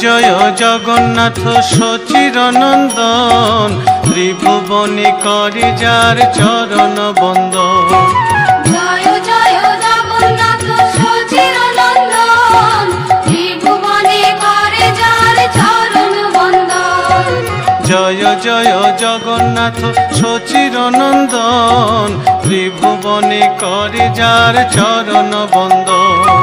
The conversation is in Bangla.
জয় জগন্নাথ সচির নন্দন, ত্রিভুবনে করে যার চরণ বন্দন। জয় জয় জগন্নাথ সচির নন্দন, ত্রিভুবনে করে যার চরণ বন্দন। জয় জয় জগন্নাথ সচির নন্দন, ত্রিভুবনে করে যার চরণ বন্দন।